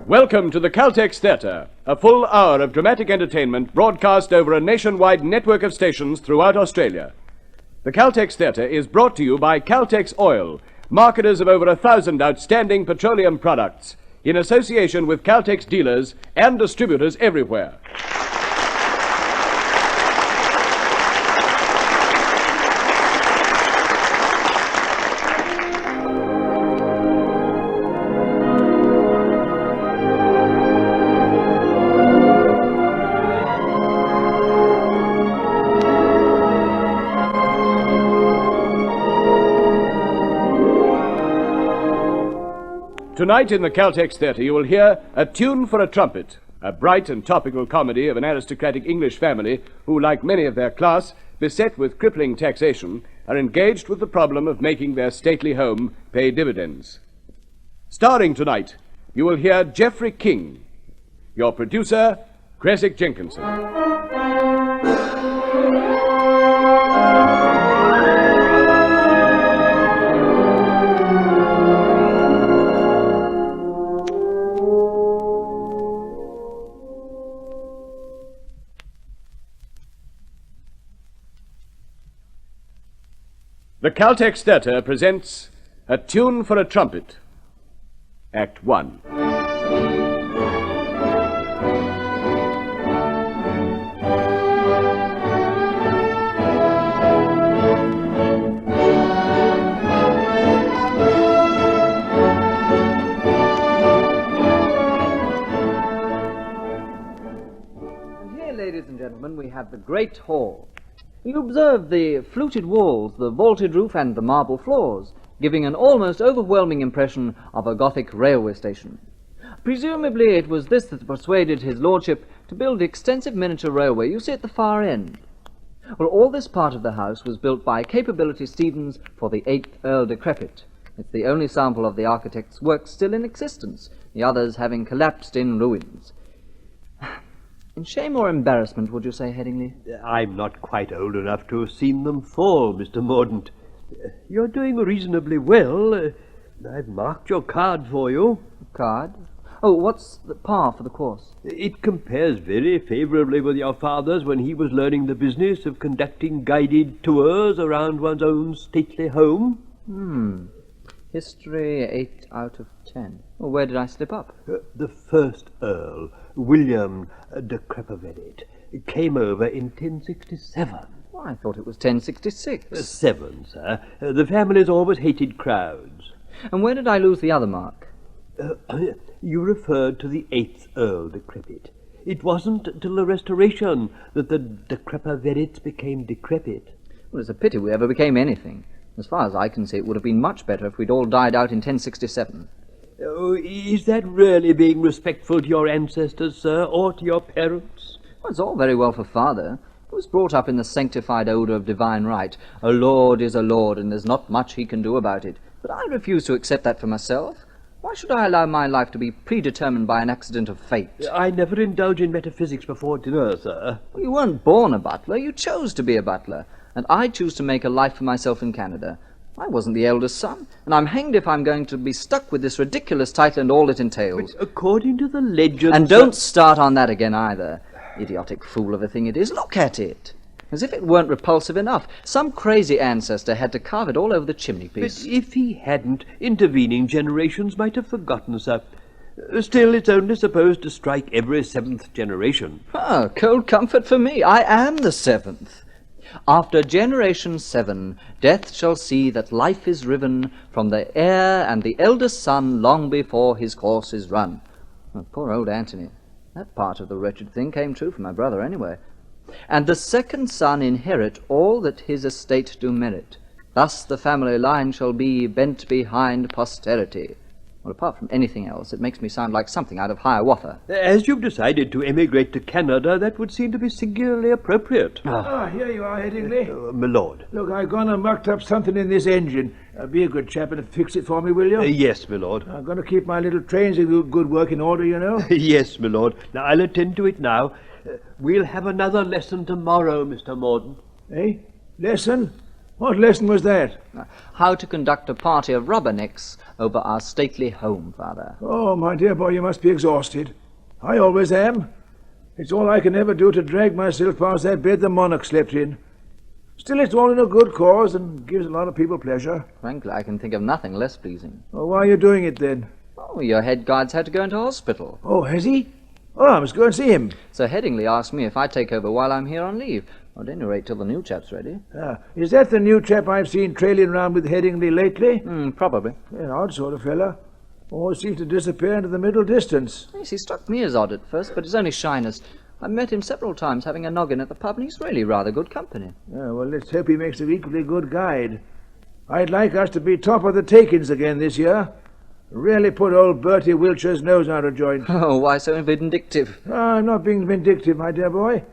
Welcome to the Caltex Theate, a full hour of dramatic entertainment broadcast over a nationwide network of stations throughout Australia. The Caltex Theate is brought to you by Caltex Oil, marketers of over 1,000 outstanding petroleum products, in association with Caltex dealers and distributors everywhere. Tonight in the Caltex Theatre you will hear ATune For A Trumpet, a bright and topical comedy of an aristocratic English family who, like many of their class, beset with crippling taxation, are engaged with the problem of making their stately home pay dividends. Starring tonight, you will hear Geoffrey King. Your producer, Creswick Jenkinson. The Caltex Theatre presents A Tune for a Trumpet, Act 1. And here, ladies and gentlemen, we have the Great Hall. You observe the fluted walls, the vaulted roof, and the marble floors, giving an almost overwhelming impression of a Gothic railway station. Presumably it was this that persuaded his lordship to build the extensive miniature railway you see at the far end. Well, all this part of the house was built by Capability Stevens for the 8th Earl Decrepit. It's the only sample of the architect's work still in existence, the others having collapsed in ruins. In shame or embarrassment, would you say, Headingley? I'm not quite old enough to have seen them fall, Mr. Mordaunt. You're doing reasonably well. I've marked your card for you. Card? Oh, what's the par for the course? It compares very favourably with your father's when he was learning the business of conducting guided tours around one's own stately home. History 8 out of 10. Well, where did I slip up? The first Earl, William de Crepaverit, came over in 1067. Well, I thought it was 1066. 7, sir. The family's always hated crowds. And where did I lose the other mark? You referred to the 8th Earl Decrepit. It wasn't till the Restoration that the de Crepaverits became decrepit. Well, it's a pity we ever became anything. As far as I can see, it would have been much better if we'd all died out in 1067. Oh, is that really being respectful to your ancestors, sir, or to your parents? Well, it's all very well for father. He was brought up in the sanctified odour of divine right. A lord is a lord, and there's not much he can do about it. But I refuse to accept that for myself. Why should I allow my life to be predetermined by an accident of fate? I never indulge in metaphysics before dinner, sir. Well, you weren't born a butler. You chose to be a butler. And I choose to make a life for myself in Canada. I wasn't the eldest son, and I'm hanged if I'm going to be stuck with this ridiculous title and all it entails. But according to the legend... And don't start on that again either. Idiotic fool of a thing it is. Look at it. As if it weren't repulsive enough. Some crazy ancestor had to carve it all over the chimney-piece. But if he hadn't, intervening generations might have forgotten, sir. Still, it's only supposed to strike every 7th generation. Oh, cold comfort for me. I am the 7th. After generation 7, death shall see that life is riven from the heir and the eldest son long before his course is run. Oh, poor old Antony. That part of the wretched thing came true for my brother anyway. And the second son inherit all that his estate do merit. Thus the family line shall be bent behind posterity. Well, apart from anything else, it makes me sound like something out of Hiawatha. As you've decided to emigrate to Canada, that would seem to be singularly appropriate. Here you are, Headingley. My lord. Look, I've gone and mucked up something in this engine. Be a good chap and fix it for me, will you? Yes, my lord. I'm going to keep my little trains in good work in order, you know. Yes, my lord. Now, I'll attend to it now. We'll have another lesson tomorrow, Mr. Mordaunt. Eh? Lesson? What lesson was that? How to conduct a party of rubbernecks over our stately home, Father. Oh, my dear boy, you must be exhausted. I always am. It's all I can ever do to drag myself past that bed the monarch slept in. Still, it's all in a good cause and gives a lot of people pleasure. Frankly, I can think of nothing less pleasing. Oh, why are you doing it then? Oh, your head guide's had to go into hospital. Oh, has he? Oh, I must go and see him. Sir Headingley asked me if I take over while I'm here on leave. At any rate, till the new chap's ready. Is that the new chap I've seen trailing around with Headingley lately? Probably. An odd sort of fella. Always seems to disappear into the middle distance. Yes, he struck me as odd at first, but it's only shyness. I've met him several times having a noggin at the pub, and he's really rather good company. Well, let's hope he makes an equally good guide. I'd like us to be top of the takings again this year. Really put old Bertie Wiltshire's nose out of joint. Oh, why so vindictive? I'm not being vindictive, my dear boy.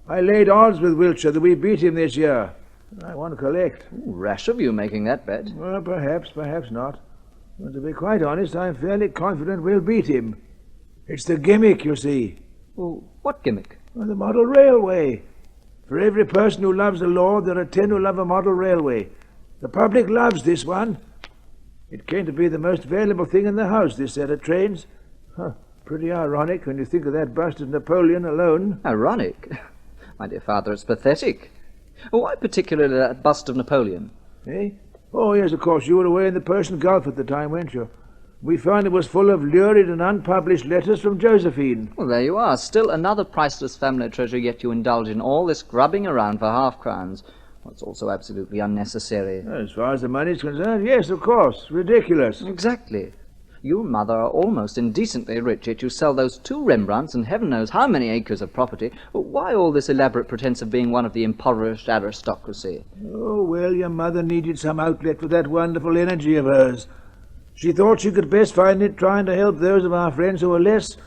I laid odds with Wiltshire that we beat him this year. I want to collect. Ooh, rash of you making that bet. Well, perhaps not. But to be quite honest, I'm fairly confident we'll beat him. It's the gimmick, you see. Well, what gimmick? Well, the model railway. For every person who loves a lord, there are 10 who love a model railway. The public loves this one. It came to be the most valuable thing in the house, this set of trains. Pretty ironic when you think of that bust of Napoleon alone. Ironic? My dear Father, it's pathetic. Why particularly that bust of Napoleon? Eh? Oh, yes, of course, you were away in the Persian Gulf at the time, weren't you? We found it was full of lurid and unpublished letters from Josephine. Well, there you are. Still another priceless family treasure, yet you indulge in all this grubbing around for half-crowns. Well, it's also absolutely unnecessary. As far as the money's concerned, yes, of course. Ridiculous. Exactly. You and Mother are almost indecently rich, yet you sell those 2 Rembrandts and heaven knows how many acres of property. Why all this elaborate pretense of being one of the impoverished aristocracy? Oh, well, your mother needed some outlet for that wonderful energy of hers. She thought she could best find it trying to help those of our friends who are less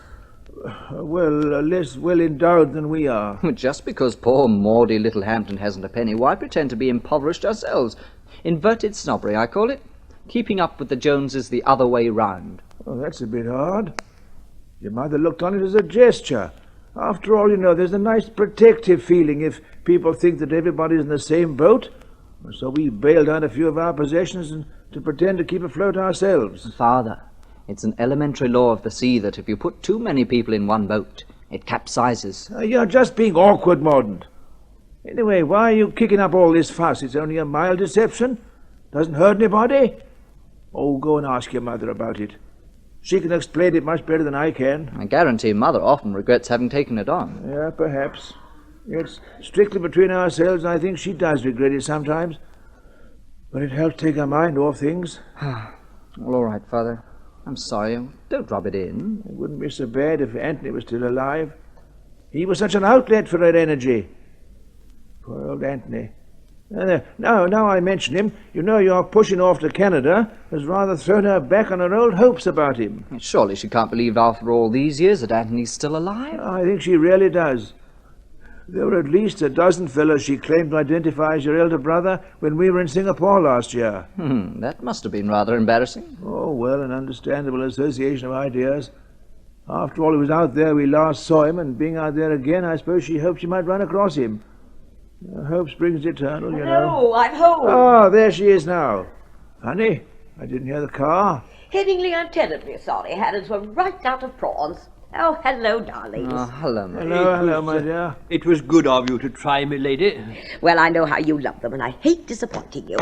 well endowed than we are. Just because poor Maudie Littlehampton hasn't a penny, why pretend to be impoverished ourselves? Inverted snobbery, I call it. Keeping up with the Joneses the other way round. Oh, that's a bit hard. Your mother looked on it as a gesture. After all, you know, there's a nice protective feeling if people think that everybody's in the same boat. So we bailed out a few of our possessions and to pretend to keep afloat ourselves. Father, it's an elementary law of the sea that if you put too many people in one boat, it capsizes. You're just being awkward, Mordaunt. Anyway, why are you kicking up all this fuss? It's only a mild deception. Doesn't hurt anybody. Oh, go and ask your mother about it. She can explain it much better than I can. I guarantee Mother often regrets having taken it on. Yeah, perhaps. It's strictly between ourselves, and I think she does regret it sometimes. But it helps take her mind off things. Well, all right, Father. I'm sorry. Don't rub it in. It wouldn't be so bad if Anthony was still alive. He was such an outlet for her energy. Poor old Anthony. Now I mention him, you know your pushing off to Canada has rather thrown her back on her old hopes about him. Surely she can't believe after all these years that Anthony's still alive? I think she really does. There were at least a dozen fellows she claimed to identify as your elder brother when we were in Singapore last year. That must have been rather embarrassing. Oh, well, an understandable association of ideas. After all, it was out there we last saw him, and being out there again, I suppose she hoped she might run across him. Hope springs eternal, you know. No, I'm home. Oh, there she is now. Honey, I didn't hear the car. Headingley, I'm terribly sorry. Haddons were right out of prawns. Oh, hello, darlings. Hello, Mary. Hello, my dear. It was good of you to try, my lady. Well, I know how you love them, and I hate disappointing you.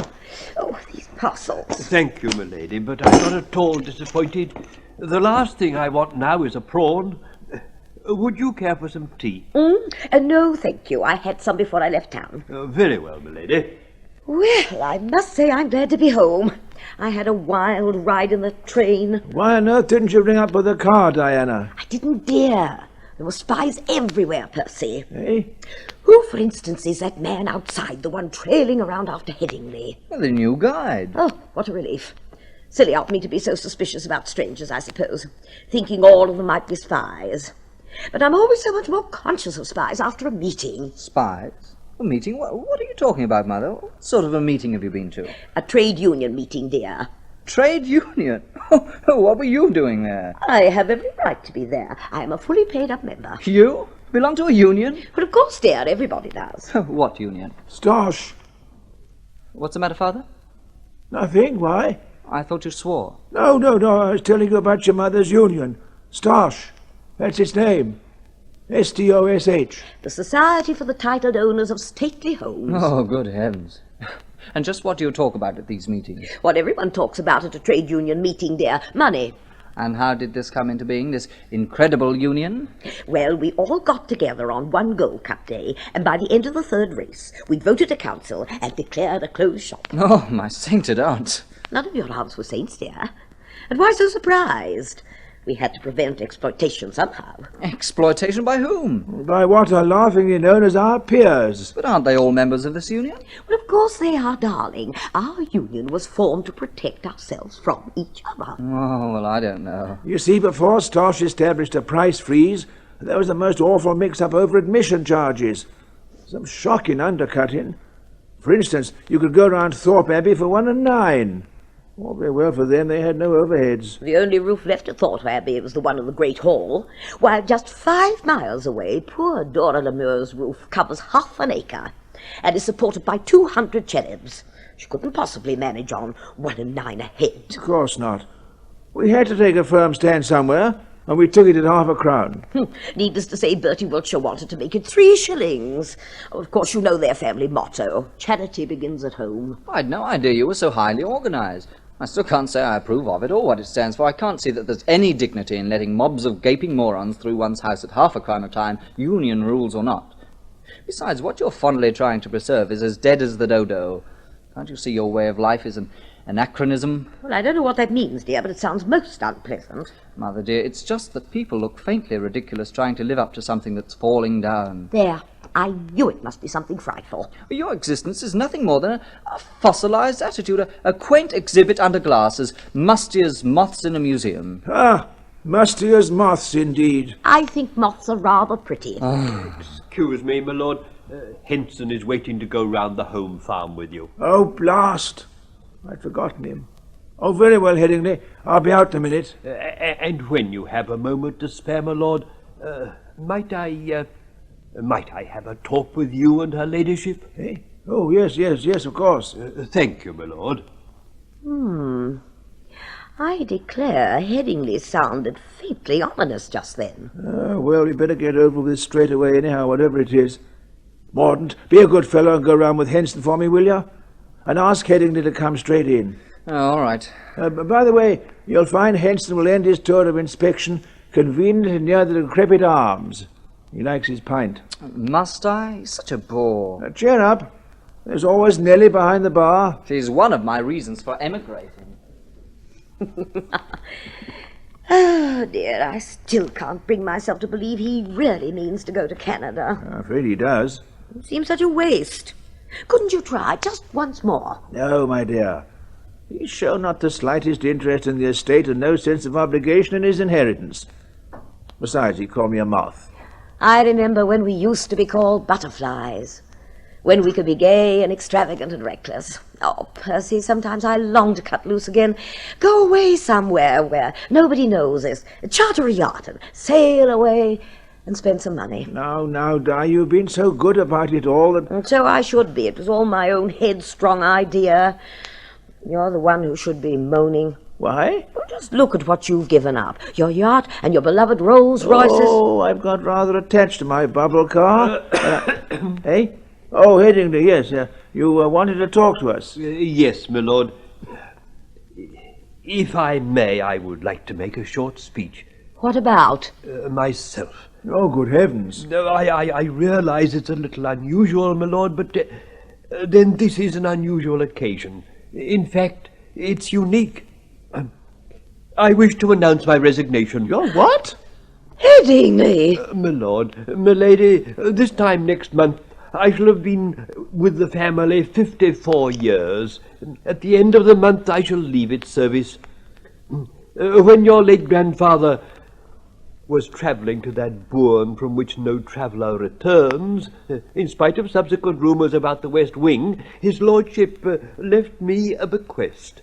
Oh, these parcels. Thank you, my lady, but I'm not at all disappointed. The last thing I want now is a prawn. Would you care for some tea? No, thank you. I had some before I left town. Very well, my lady. Well, I must say I'm glad to be home. I had a wild ride in the train. Why on earth didn't you ring up with the car, Diana? I didn't dare. There were spies everywhere, Percy. Eh? Who, for instance, is that man outside, the one trailing around after Headingley? The new guide. Oh, what a relief. Silly of me to be so suspicious about strangers, I suppose, thinking all of them might be spies. But I'm always so much more conscious of spies after a meeting. Spies? A meeting? What are you talking about, Mother? What sort of a meeting have you been to? A trade union meeting, dear. Trade union? What were you doing there? I have every right to be there. I am a fully paid-up member. You? Belong to a union? Well, of course, dear, everybody does. What union? Stosh. What's the matter, Father? Nothing, why? I thought you swore. No, I was telling you about your mother's union. Stosh, that's its name. S-T-O-S-H. The Society for the Titled Owners of Stately Homes. Oh, good heavens. And just what do you talk about at these meetings? What everyone talks about at a trade union meeting, dear. Money. And how did this come into being, this incredible union? Well, we all got together on one Gold Cup day, and by the end of the third race, we'd voted a council and declared a closed shop. Oh, my sainted aunt. None of your aunts were saints, dear. And why so surprised? We had to prevent exploitation somehow. Exploitation by whom? By what are laughingly known as our peers. But aren't they all members of this union? Well, of course they are, darling. Our union was formed to protect ourselves from each other. Oh, well, I don't know. You see, before Stosh established a price freeze, there was the most awful mix-up over admission charges. Some shocking undercutting. For instance, you could go round Thorpe Abbey for 1 and 9. All very well for them, they had no overheads. The only roof left at Thorpe Abbey was the one in the Great Hall, while just 5 miles away, poor Dora Lemure's roof covers half an acre and is supported by 200 cherubs. She couldn't possibly manage on 1 and 9 a head. Of course not. We had to take a firm stand somewhere, and we took it at half a crown. Needless to say, Bertie Wiltshire wanted to make it 3 shillings. Oh, of course, you know their family motto. Charity begins at home. I'd no idea you were so highly organised. I still can't say I approve of it or what it stands for. I can't see that there's any dignity in letting mobs of gaping morons through one's house at half a crown a time, union rules or not. Besides, what you're fondly trying to preserve is as dead as the dodo. Can't you see your way of life is an anachronism? Well, I don't know what that means, dear, but it sounds most unpleasant. Mother dear, it's just that people look faintly ridiculous trying to live up to something that's falling down. There. I knew it must be something frightful. Your existence is nothing more than a fossilized attitude, a quaint exhibit under glass, as musty as moths in a museum. Ah, musty as moths, indeed. I think moths are rather pretty. Excuse me, my lord. Henson is waiting to go round the home farm with you. Oh, blast! I'd forgotten him. Oh, very well, Headingley. I'll be out in a minute. And when you have a moment to spare, my lord, might I have a talk with you and her ladyship? Eh? Oh, yes, of course. Thank you, my lord. I declare Headingley sounded faintly ominous just then. Well, we better get over with this straight away anyhow, whatever it is. Mordaunt, be a good fellow and go round with Henson for me, will you? And ask Headingley to come straight in. Oh, all right. By the way, you'll find Henson will end his tour of inspection conveniently near the Decrepit Arms. He likes his pint. Must I? He's such a bore. Cheer up. There's always Nellie behind the bar. She's one of my reasons for emigrating. Oh, dear, I still can't bring myself to believe he really means to go to Canada. I'm afraid he does. It seems such a waste. Couldn't you try just once more? No, my dear. He's shown not the slightest interest in the estate and no sense of obligation in his inheritance. Besides, he called me a moth. I remember when we used to be called butterflies, when we could be gay and extravagant and reckless. Oh, Percy, sometimes I long to cut loose again, go away somewhere where nobody knows us, charter a yacht and sail away and spend some money. Now, Di, you've been so good about it all that... And so I should be. It was all my own headstrong idea. You're the one who should be moaning. Why? Well, just look at what you've given up. Your yacht and your beloved Rolls Royces. Oh, I've got rather attached to my bubble car. Eh? Oh, Headingley, yes. You wanted to talk to us. Yes, my lord. If I may, I would like to make a short speech. What about? Myself. Oh, good heavens. No, I realize it's a little unusual, my lord, but then this is an unusual occasion. In fact, it's unique. I wish to announce my resignation. Your what? Headingley! My lord, my lady, this time next month I shall have been with the family 54 years. At the end of the month I shall leave its service. When your late grandfather was travelling to that bourne from which no traveller returns, in spite of subsequent rumours about the West Wing, his lordship left me a bequest.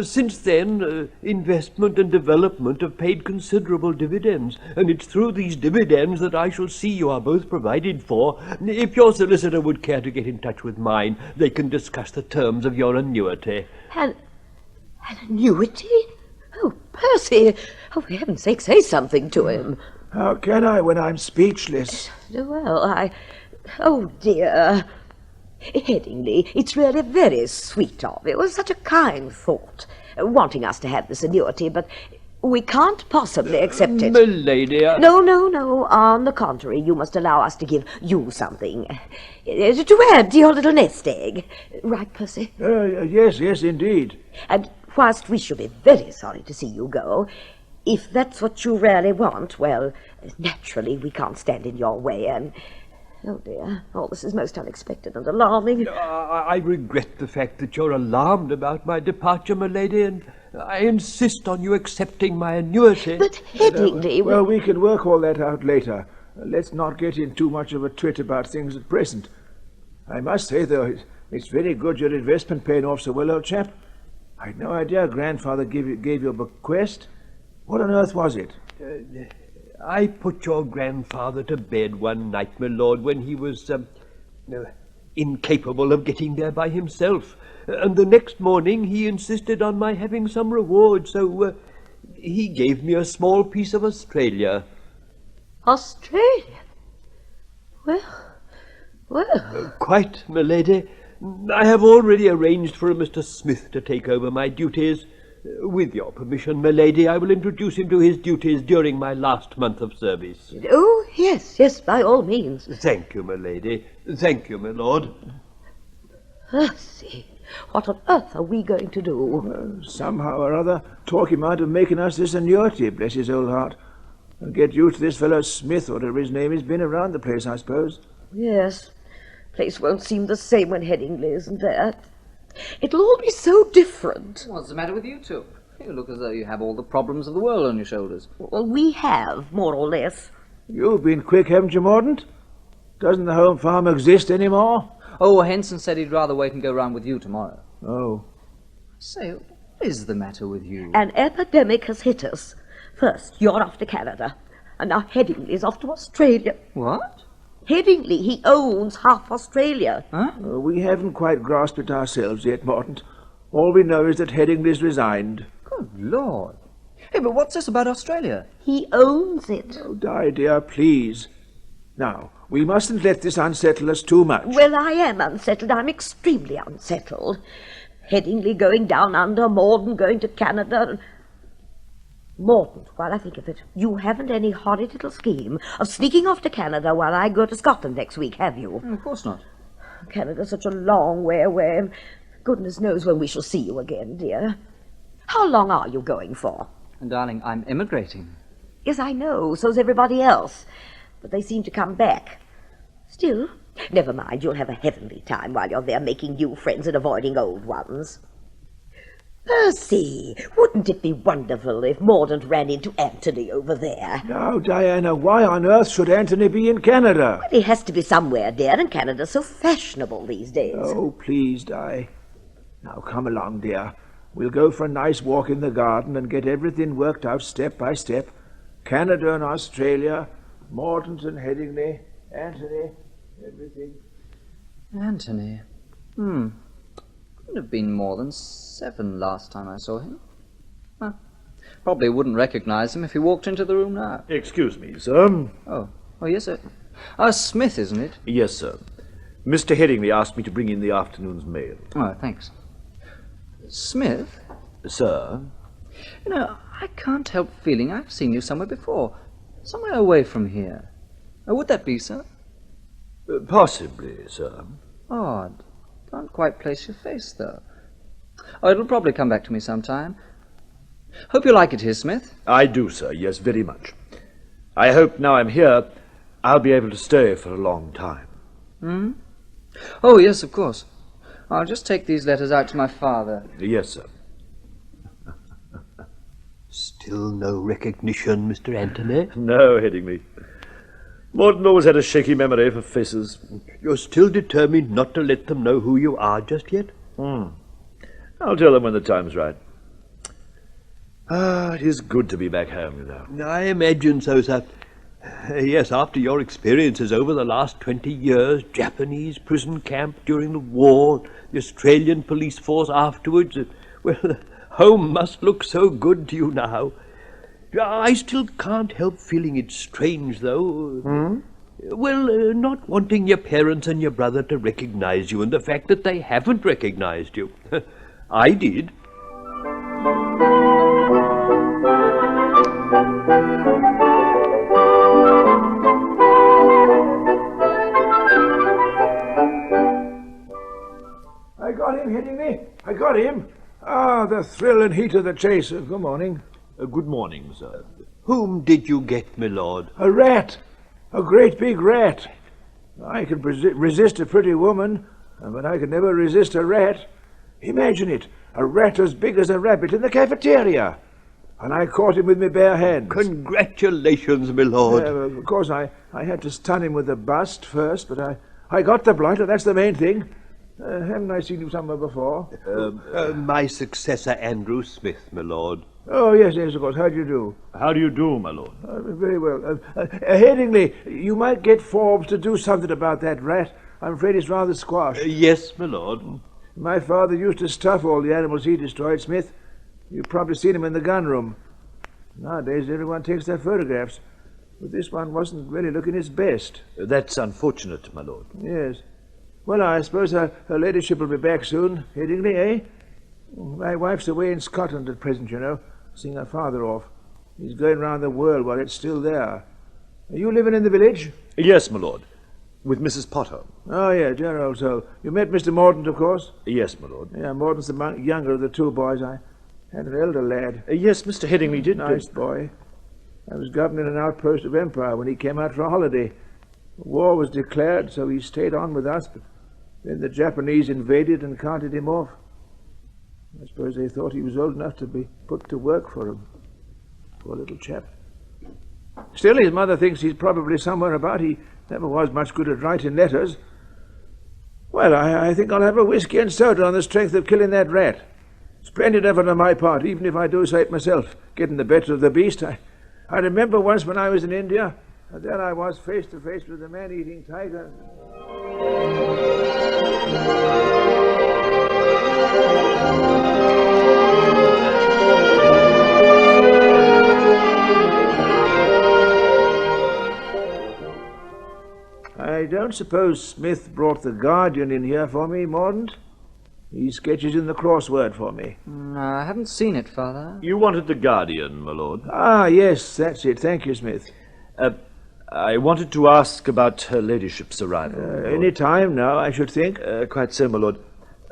Since then, investment and development have paid considerable dividends, and it's through these dividends that I shall see you are both provided for. If your solicitor would care to get in touch with mine, they can discuss the terms of your annuity. An annuity? Oh, Percy! Oh, for heaven's sake, say something to him. How can I when I'm speechless? Well, Oh, dear. Headingley, it's really very sweet of you. It was such a kind thought, wanting us to have this annuity, but we can't possibly accept it. Milady... No. On the contrary, you must allow us to give you something. To add to your little nest egg. Right, Percy? Yes, indeed. And whilst we shall be very sorry to see you go, if that's what you really want, well, naturally we can't stand in your way, and... Oh, dear. All this is most unexpected and alarming. I regret the fact that you're alarmed about my departure, milady, and I insist on you accepting my annuity. But Headingley... Well, we can work all that out later. Let's not get in too much of a twit about things at present. I must say, though, it's very good your investment paying off so well, old chap. I'd no idea Grandfather gave you a bequest. What on earth was it? I put your grandfather to bed one night, my lord, when he was incapable of getting there by himself. And the next morning he insisted on my having some reward, so he gave me a small piece of Australia. Australia? Well... Quite, my lady. I have already arranged for a Mr. Smith to take over my duties. With your permission, my lady, I will introduce him to his duties during my last month of service. Oh, yes, by all means. Thank you, my lady. Thank you, my lord. Percy, what on earth are we going to do? Somehow or other, talk him out of making us this annuity, bless his old heart. And get used to this fellow Smith, whatever his name is, been around the place, I suppose. Yes. Place won't seem the same when Headingley isn't there. It'll all be so different. What's the matter with you two? You look as though you have all the problems of the world on your shoulders. Well, we have, more or less. You've been quick, haven't you, Mordaunt? Doesn't the home farm exist anymore? Oh, Henson said he'd rather wait and go round with you tomorrow. Oh. Say, what is the matter with you? An epidemic has hit us. First, you're off to Canada, and now Headingley's off to Australia. What? Headingley, he owns half Australia. Huh? We haven't quite grasped it ourselves yet, Mordaunt. All we know is that Headingley's resigned. Good Lord. Hey, but what's this about Australia? He owns it. Oh, Di, dear, please. Now, we mustn't let this unsettle us too much. Well, I am unsettled. I'm extremely unsettled. Headingley going down under, Morden going to Canada. Mordaunt, while I think of it, you haven't any horrid little scheme of sneaking off to Canada while I go to Scotland next week, have you? Of course not. Canada's such a long way away, and goodness knows when we shall see you again, dear. How long are you going for? And darling, I'm emigrating. Yes, I know, so's everybody else. But they seem to come back. Still, never mind, you'll have a heavenly time while you're there making new friends and avoiding old ones. Percy, wouldn't it be wonderful if Mordaunt ran into Anthony over there? Now, Diana, why on earth should Anthony be in Canada? Well, he has to be somewhere, dear, and Canada's so fashionable these days. Oh, please, Di. Now, come along, dear. We'll go for a nice walk in the garden and get everything worked out step by step. Canada and Australia, Mordaunt and Headingley, Anthony, everything. Anthony? Couldn't have been more than 7 last time I saw him. Probably wouldn't recognize him if he walked into the room now. Excuse me, sir. Oh, yes, sir. Smith, isn't it? Yes, sir. Mr. Headingley asked me to bring in the afternoon's mail. Oh, thanks. Smith? Sir? You know, I can't help feeling I've seen you somewhere before. Somewhere away from here. Would that be, sir? Possibly, sir. Odd. Can't quite place your face, though. Oh, it'll probably come back to me sometime. Hope you like it here, Smith. I do, sir. Yes, very much. I hope now I'm here, I'll be able to stay for a long time. Oh, yes, of course. I'll just take these letters out to my father. Yes, sir. Still no recognition, Mr. Anthony? No, Headingley. Morden always had a shaky memory for faces. You're still determined not to let them know who you are just yet? I'll tell them when the time's right. It is good to be back home, you know. I imagine so, sir. Yes, after your experiences over the last 20 years, Japanese prison camp during the war, the Australian police force afterwards, well, home must look so good to you now. I still can't help feeling it strange, though. Well, not wanting your parents and your brother to recognize you, and the fact that they haven't recognized you. I did. I got him, Headingley. I got him. Ah, the thrill and heat of the chase. Good morning. Good morning, sir. Whom did you get, my lord? A rat. A great big rat. I could resist a pretty woman, but I could never resist a rat. Imagine it. A rat as big as a rabbit in the cafeteria. And I caught him with my bare hands. Congratulations, my lord. Of course, I had to stun him with the bust first, but I got the blighter. That's the main thing. Haven't I seen you somewhere before? My successor, Andrew Smith, my lord. Oh, yes, of course. How do you do? How do you do, my lord? Very well. Headingley, you might get Forbes to do something about that rat. I'm afraid he's rather squashed. Yes, my lord. My father used to stuff all the animals he destroyed, Smith. You've probably seen him in the gun room. Nowadays, everyone takes their photographs. But this one wasn't really looking his best. That's unfortunate, my lord. Yes. Well, I suppose her ladyship will be back soon, Headingley, eh? My wife's away in Scotland at present, you know, seeing her father off. He's going round the world while it's still there. Are you living in the village? Yes, my lord. With Mrs. Potter. Oh, yeah, dear old soul. You met Mr. Mordaunt, of course? Yes, my lord. Yeah, Mordaunt's the younger of the two boys. I had an elder lad. Yes, Mr. Headingley did. Nice boy. I was governing an outpost of Empire when he came out for a holiday. The war was declared, so he stayed on with us, but then the Japanese invaded and carted him off. I suppose they thought he was old enough to be put to work for them. Poor little chap. Still, his mother thinks he's probably somewhere about. He never was much good at writing letters. Well, I think I'll have a whiskey and soda on the strength of killing that rat. Splendid effort on my part, even if I do say it myself, getting the better of the beast. I remember once when I was in India, and there I was face to face with a man-eating tiger. I don't suppose Smith brought the Guardian in here for me, Mordaunt? He sketches in the crossword for me. No, I haven't seen it, Father. You wanted the Guardian, my lord. Ah, yes, that's it. Thank you, Smith. I wanted to ask about her ladyship's arrival. Any time now, I should think. Quite so, my lord.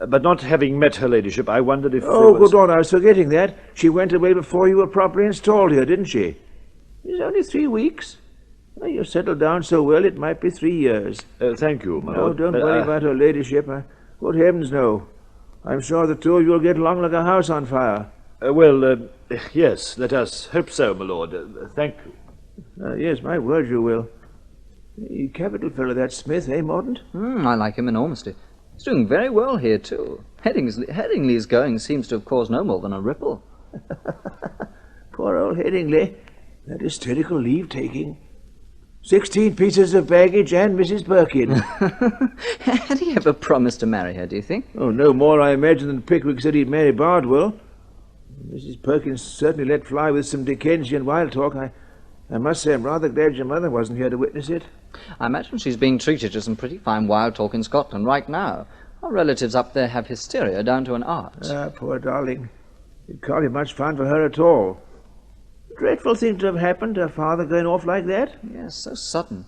But not having met her ladyship, I wondered if Oh, good on, I was forgetting that. She went away before you were properly installed here, didn't she? It's only 3 weeks. Well, you settled down so well, it might be 3 years. Thank you, my No, lord. don't worry about her ladyship. Good heavens, no. I'm sure the two of you will get along like a house on fire. Yes, let us hope so, my lord. Thank you. Yes, my word, you will. Capital fellow, that Smith, eh, Mordaunt? I like him enormously. He's doing very well here, too. Headingley's going seems to have caused no more than a ripple. Poor old Headingley. That hysterical leave-taking. 16 pieces of baggage and Mrs. Perkins. Had he ever promised to marry her, do you think? Oh, no more, I imagine, than Pickwick said he'd marry Bardwell. Mrs. Perkins certainly let fly with some Dickensian wild talk. I must say I'm rather glad your mother wasn't here to witness it. I imagine she's being treated to some pretty fine wild talk in Scotland right now. Our relatives up there have hysteria down to an art. Ah, poor darling. It can't be much fun for her at all. Dreadful thing to have happened, her father going off like that. Yes, so sudden.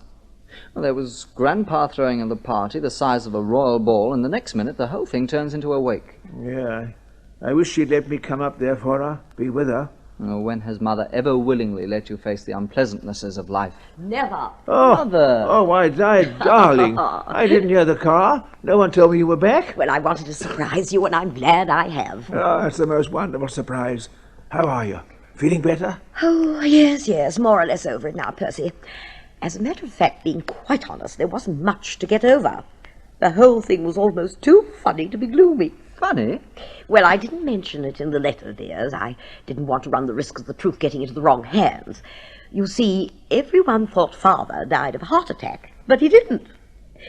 Well, there was Grandpa throwing a party the size of a royal ball, and the next minute the whole thing turns into a wake. Yeah, I wish she'd let me come up there for her, be with her. Oh, when has Mother ever willingly let you face the unpleasantnesses of life? Never. Oh, Mother! Oh, why, darling, I didn't hear the car. No one told me you were back. Well, I wanted to surprise you, and I'm glad I have. Oh, that's the most wonderful surprise. How are you? Feeling better? Oh, yes, more or less over it now, Percy. As a matter of fact, being quite honest, there wasn't much to get over. The whole thing was almost too funny to be gloomy. Funny? Well, I didn't mention it in the letter, dears. I didn't want to run the risk of the truth getting into the wrong hands. You see, everyone thought Father died of a heart attack, but he didn't.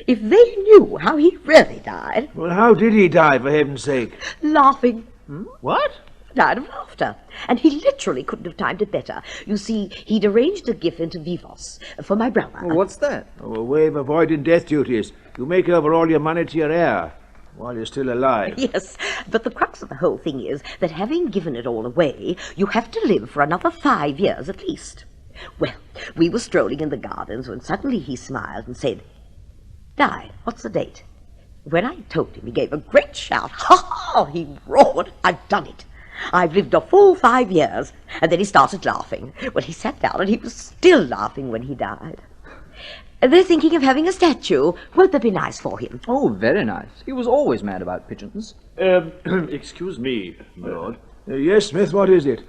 If they knew how he really died... Well, how did he die, for heaven's sake? Laughing. What? Died of laughter. And he literally couldn't have timed it better. You see, he'd arranged a gift into Vivos for my brother. What's that? Oh, a way of avoiding death duties. You make over all your money to your heir while you're still alive. Yes, but the crux of the whole thing is that having given it all away, you have to live for another 5 years at least. Well, we were strolling in the gardens when suddenly he smiled and said, "Died, what's the date?" When I told him, he gave a great shout. "Ha ha!" he roared. "I've done it. I've lived a full 5 years." And then he started laughing. Well, he sat down and he was still laughing when he died. They're thinking of having a statue. Won't that be nice for him? Oh, very nice. He was always mad about pigeons. Excuse me, my lord. Yes, Smith, what is it?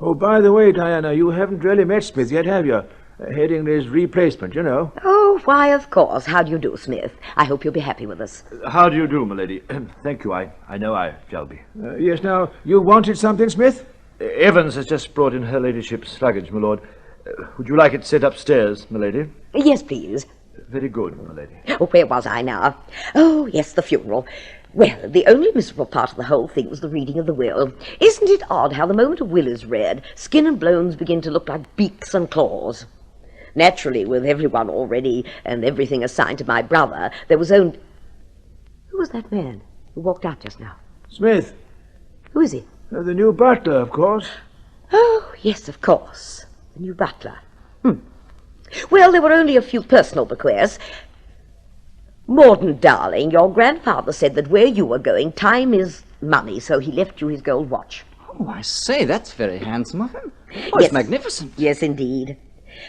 Oh, by the way, Diana, you haven't really met Smith yet, have you? Headingley's replacement, you know. Oh, why, of course. How do you do, Smith? I hope you'll be happy with us. How do you do, my lady? Thank you, I know I shall be. Yes, now, you wanted something, Smith? Evans has just brought in her ladyship's luggage, my lord. Would you like it sent upstairs, my lady? Yes, please. Very good, my lady. Oh, where was I now? Oh, yes, the funeral. Well, the only miserable part of the whole thing was the reading of the will. Isn't it odd how the moment a will is read, skin and bones begin to look like beaks and claws? Naturally, with everyone already and everything assigned to my brother, there was only... Who was that man who walked out just now? Smith. Who is he? The new butler, of course. Oh, yes, of course. The new butler. Well, there were only a few personal bequests. Morden, darling, your grandfather said that where you were going, time is money, so he left you his gold watch. Oh, I say, that's very handsome of him. Oh, Yes. it's magnificent. Yes, indeed.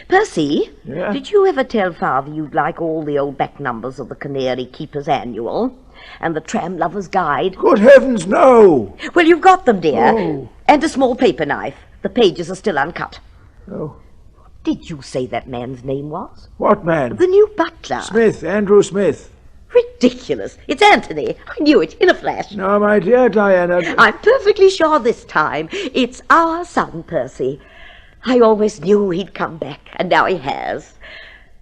Percy, Yeah? did you ever tell Father you'd like all the old back numbers of the Canary Keeper's Annual and the Tram Lover's Guide? Good heavens, no! Well, you've got them, dear. Oh. And a small paper knife. The pages are still uncut. Oh, Did you say that man's name was? what man? The new butler. Smith, Andrew Smith. Ridiculous. It's Anthony. I knew it in a flash. No, my dear Diana. I'm perfectly sure this time it's our son, Percy. I always knew he'd come back, and now he has.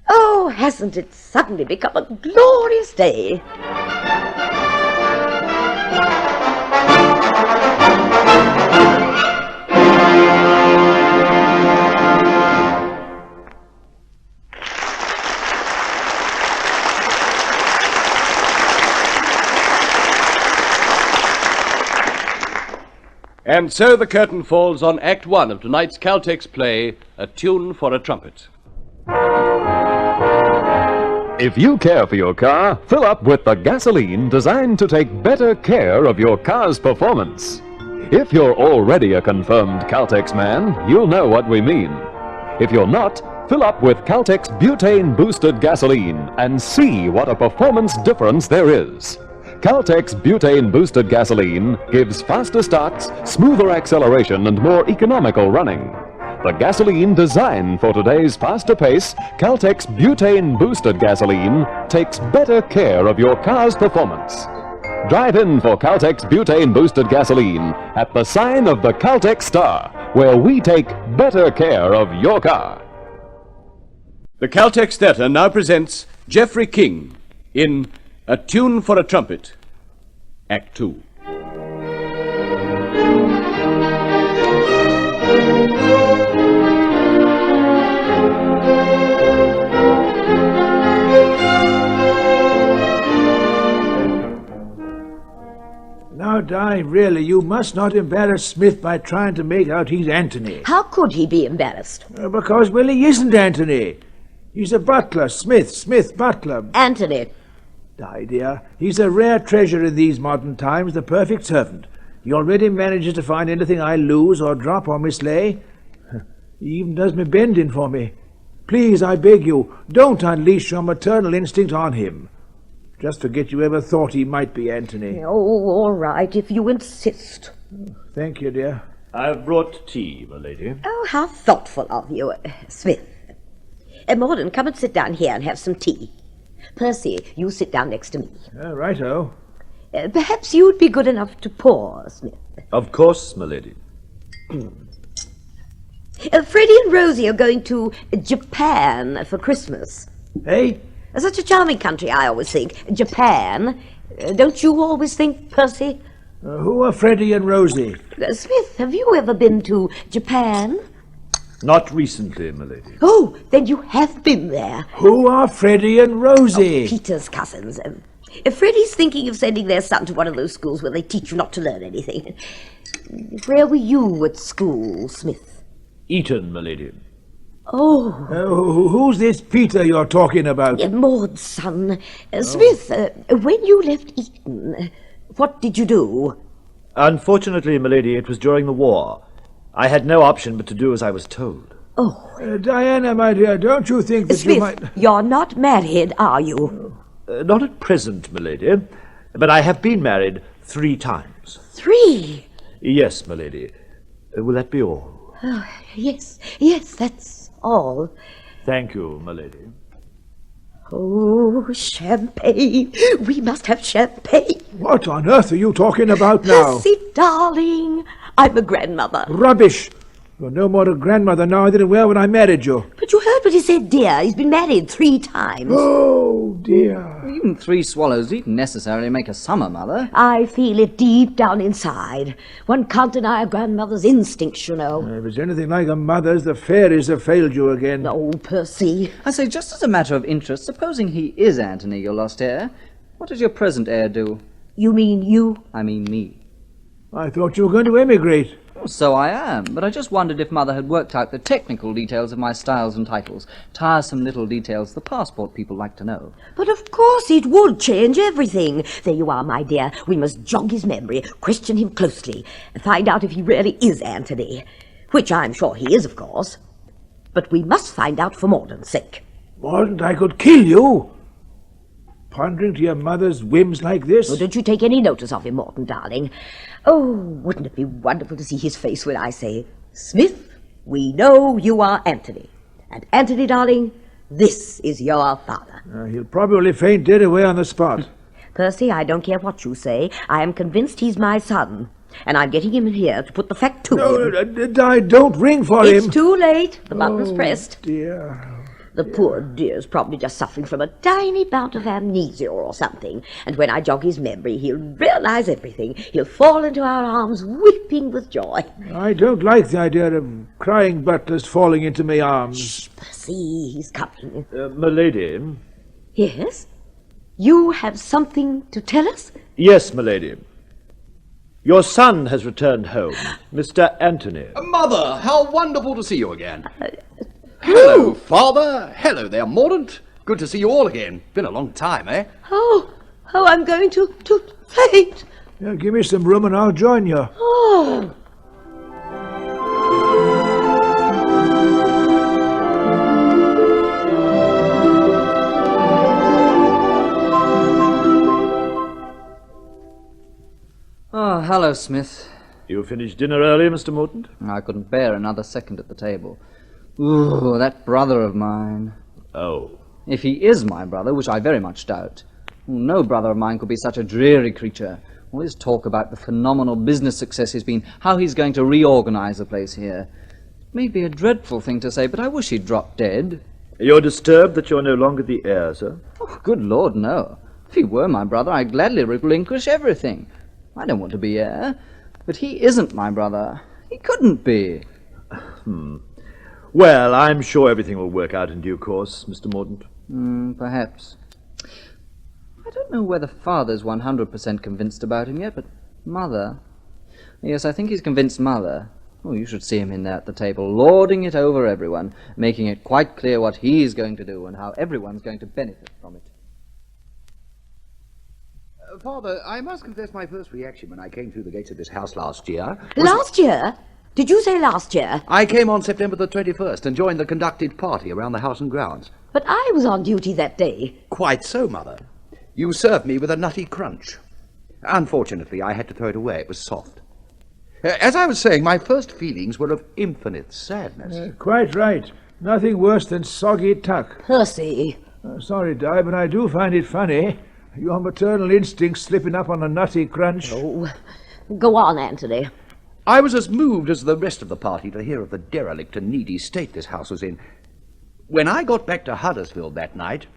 Oh, hasn't it suddenly become a glorious day? And so the curtain falls on Act 1 of tonight's Caltex play, A Tune for a Trumpet. If you care for your car, fill up with the gasoline designed to take better care of your car's performance. If you're already a confirmed Caltex man, you'll know what we mean. If you're not, fill up with Caltex butane-boosted gasoline and see what a performance difference there is. Caltex butane-boosted gasoline gives faster starts, smoother acceleration, and more economical running. The gasoline designed for today's faster pace, Caltex butane-boosted gasoline, takes better care of your car's performance. Drive in for Caltex butane-boosted gasoline at the sign of the Caltex Star, where we take better care of your car. The Caltex Theatre now presents Geoffrey King in A Tune for a Trumpet, Act 2. Now, Di, really, you must not embarrass Smith by trying to make out he's Anthony. How could he be embarrassed? Because, well, he isn't Anthony. He's a butler, Smith, butler. Anthony. Di, dear, he's a rare treasure in these modern times, the perfect servant. He already manages to find anything I lose or drop or mislay. He even does me bending for me. Please, I beg you, don't unleash your maternal instinct on him. Just forget you ever thought he might be Anthony. Oh, all right, if you insist. Thank you, dear. I've brought tea, my lady. Oh, how thoughtful of you, Smith. Morden, come and sit down here and have some tea. Percy, you sit down next to me. Righto. Perhaps you'd be good enough to pour, Smith. Of course, my lady. Freddie and Rosie are going to Japan for Christmas. Hey? Such a charming country, I always think. Japan. Don't you always think, Percy? Who are Freddie and Rosie? Smith, have you ever been to Japan? Not recently, my lady. Oh, then you have been there. Who are Freddie and Rosie? Peter's cousins. Freddie's thinking of sending their son to one of those schools where they teach you not to learn anything. Where were you at school, Smith? Eton, my lady. Oh. Who's this Peter you're talking about? Maud's son. Smith, when you left Eton, what did you do? Unfortunately, my lady, it was during the war. I had no option but to do as I was told. Oh. Diana, my dear, don't you think that Smith, you might... You're not married, are you? Not at present, my lady, but I have been married 3 times. 3? Yes, my lady. Will that be all? Oh, yes, that's all. Thank you, my lady. Oh, champagne. We must have champagne. What on earth are you talking about now? Percy, darling, I'm a grandmother. Rubbish. You're no more a grandmother now than you were when I married you. But you heard what he said, dear. He's been married 3 times. Oh, dear. Even 3 swallows needn't necessarily make a summer, Mother. I feel it deep down inside. One can't deny a grandmother's instincts, you know. If it's anything like a mother's, the fairies have failed you again. Oh, Percy. I say, just as a matter of interest, supposing he is Anthony, your lost heir, what does your present heir do? You mean you? I mean me. I thought you were going to emigrate. So I am, but I just wondered if Mother had worked out the technical details of my styles and titles. Tiresome little details the passport people like to know. But of course it would change everything. There you are, my dear. We must jog his memory, question him closely, and find out if he really is Anthony. Which I'm sure he is, of course. But we must find out for Mordaunt's sake. Mordaunt, I could kill you. Pondering to your mother's whims like this? Oh, don't you take any notice of him, Mordaunt, darling. Oh, wouldn't it be wonderful to see his face when I say, Smith, we know you are Anthony. And Anthony, darling, this is your father. He'll probably faint dead away on the spot. Percy, I don't care what you say. I am convinced he's my son. And I'm getting him in here to put the fact to him. Don't ring for him. It's too late. The button's pressed. Dear. The poor dear's probably just suffering from a tiny bout of amnesia or something. And when I jog his memory, he'll realize everything. He'll fall into our arms, weeping with joy. I don't like the idea of crying butlers falling into my arms. Shh, Percy, he's coming. My lady. Yes? You have something to tell us? Yes, my lady. Your son has returned home, Mr. Anthony. Mother, how wonderful to see you again. Hello, Father. Hello there, Mordaunt. Good to see you all again. Been a long time, eh? Oh, I'm going to faint. Yeah, give me some room and I'll join you. Oh. Oh, hello, Smith. You finished dinner early, Mr. Mordaunt? I couldn't bear another second at the table. Ooh, that brother of mine. Oh. If he is my brother, which I very much doubt, no brother of mine could be such a dreary creature. All his talk about the phenomenal business success he's been, how he's going to reorganize the place here. It may be a dreadful thing to say, but I wish he'd dropped dead. You're disturbed that you're no longer the heir, sir? Oh, good Lord, no. If he were my brother, I'd gladly relinquish everything. I don't want to be heir, but he isn't my brother. He couldn't be. Well, I'm sure everything will work out in due course, Mr. Mordaunt. Perhaps. I don't know whether Father's 100% convinced about him yet, but Mother... Yes, I think he's convinced Mother. Oh, you should see him in there at the table, lording it over everyone, making it quite clear what he's going to do and how everyone's going to benefit from it. Father, I must confess my first reaction when I came through the gates of this house last year... Last year? Did you say last year? I came on September the 21st and joined the conducted party around the house and grounds. But I was on duty that day. Quite so, Mother. You served me with a nutty crunch. Unfortunately, I had to throw it away. It was soft. As I was saying, my first feelings were of infinite sadness. Quite right. Nothing worse than soggy tuck. Percy, Sorry, Di, but I do find it funny. Your maternal instincts slipping up on a nutty crunch. Oh, go on, Anthony. I was as moved as the rest of the party to hear of the derelict and needy state this house was in. When I got back to Huddersfield that night,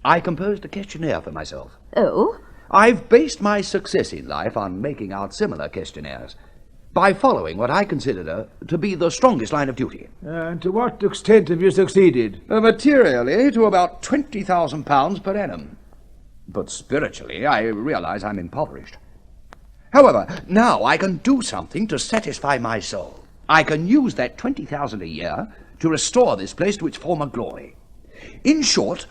I composed a questionnaire for myself. Oh? I've based my success in life on making out similar questionnaires, by following what I consider to be the strongest line of duty. And to what extent have you succeeded? Materially, to about £20,000 per annum. But spiritually, I realize I'm impoverished. However, now I can do something to satisfy my soul. I can use that 20,000 a year to restore this place to its former glory. In short,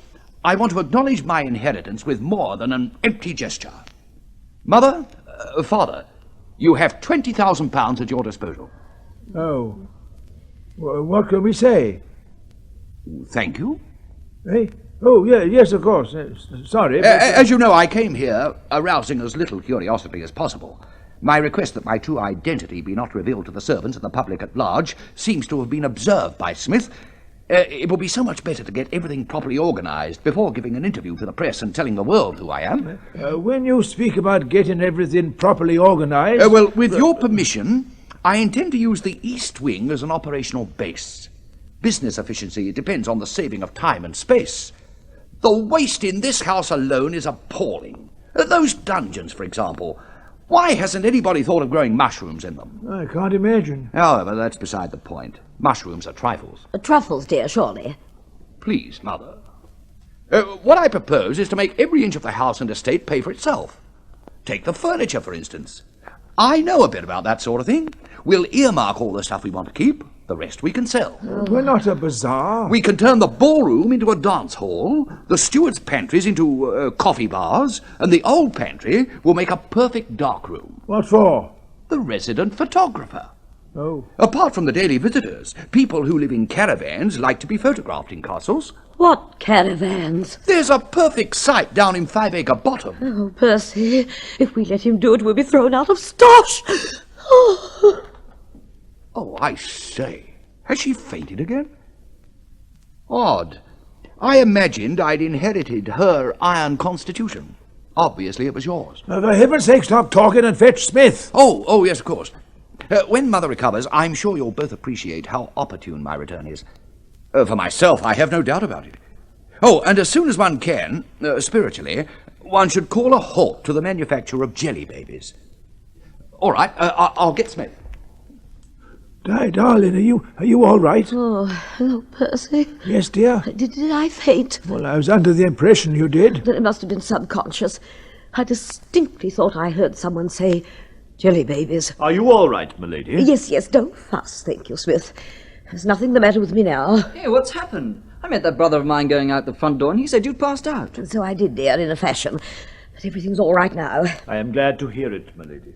I want to acknowledge my inheritance with more than an empty gesture. Mother, Father, you have £20,000 at your disposal. Oh. What can we say? Thank you. Eh? Oh, yeah, yes, of course. Sorry. But, as you know, I came here arousing as little curiosity as possible. My request that my true identity be not revealed to the servants and the public at large seems to have been observed by Smith. It will be so much better to get everything properly organized before giving an interview to the press and telling the world who I am. When you speak about getting everything properly organized... well, with your permission, I intend to use the East Wing as an operational base. Business efficiency depends on the saving of time and space. The waste in this house alone is appalling. Those dungeons, for example. Why hasn't anybody thought of growing mushrooms in them? I can't imagine. However, that's beside the point. Mushrooms are trifles. Truffles, dear, surely. Please, Mother. What I propose is to make every inch of the house and estate pay for itself. Take the furniture, for instance. I know a bit about that sort of thing. We'll earmark all the stuff we want to keep. The rest we can sell. We're not a bazaar. We can turn the ballroom into a dance hall, the steward's pantries into coffee bars, and the old pantry will make a perfect dark room. What for? The resident photographer. Oh. Apart from the daily visitors, people who live in caravans like to be photographed in castles. What caravans? There's a perfect site down in 5 Acre Bottom. Oh, Percy, if we let him do it, we'll be thrown out of Stosh. Oh. Oh, I say, has she fainted again? Odd. I imagined I'd inherited her iron constitution. Obviously it was yours. For heaven's sake, stop talking and fetch Smith. Oh, yes, of course. When Mother recovers, I'm sure you'll both appreciate how opportune my return is. For myself, I have no doubt about it. Oh, and as soon as one can, spiritually, one should call a halt to the manufacture of jelly babies. All right, I'll get Smith. Di, darling, are you all right? Oh, hello, Percy. Yes, dear? Did I faint? Well, I was under the impression you did. Then it must have been subconscious. I distinctly thought I heard someone say, jelly babies. Are you all right, milady? Yes, don't fuss, thank you, Smith. There's nothing the matter with me now. Hey, what's happened? I met that brother of mine going out the front door, and he said you'd passed out. And so I did, dear, in a fashion. But everything's all right now. I am glad to hear it, milady.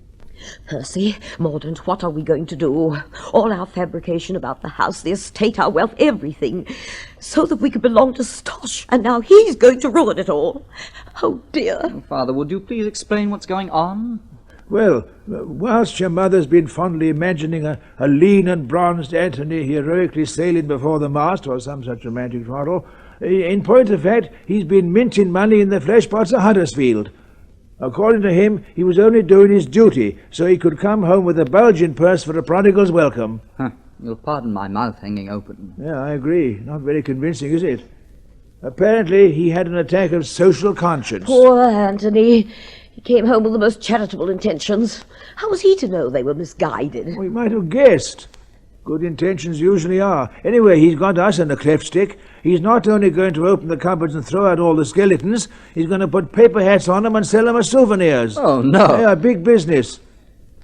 Percy, Mordaunt, what are we going to do? All our fabrication about the house, the estate, our wealth, everything, so that we could belong to Stosh, and now he's going to ruin it all. Oh, dear. Oh, Father, would you please explain what's going on? Well, whilst your mother's been fondly imagining a lean and bronzed Anthony heroically sailing before the mast, or some such romantic twaddle, in point of fact, he's been minting money in the flesh pots of Huddersfield. According to him, he was only doing his duty, so he could come home with a bulging purse for a prodigal's welcome. You'll pardon my mouth hanging open. Yeah, I agree. Not very convincing, is it? Apparently, he had an attack of social conscience. Poor Anthony. He came home with the most charitable intentions. How was he to know they were misguided? We might have guessed. Good intentions usually are. Anyway, he's got us in a cleft stick. He's not only going to open the cupboards and throw out all the skeletons, he's going to put paper hats on them and sell them as souvenirs. Oh, no. They are big business.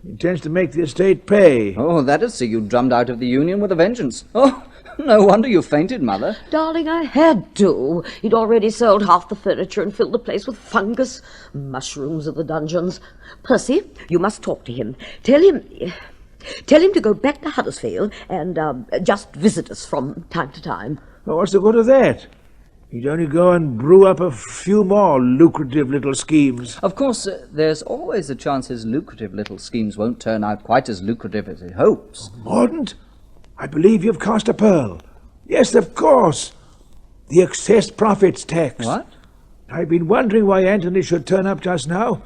He intends to make the estate pay. Oh, that'd see you drummed out of the Union with a vengeance. Oh, no wonder you fainted, Mother. Darling, I had to. He'd already sold half the furniture and filled the place with fungus. Mushrooms of the dungeons. Percy, you must talk to him. Tell him to go back to Huddersfield and just visit us from time to time. Well, what's the good of that? He'd only go and brew up a few more lucrative little schemes. Of course, there's always a chance his lucrative little schemes won't turn out quite as lucrative as he hopes. Mordaunt, I believe you've cast a pearl. Yes, of course. The excess profits tax. What? I've been wondering why Anthony should turn up just now.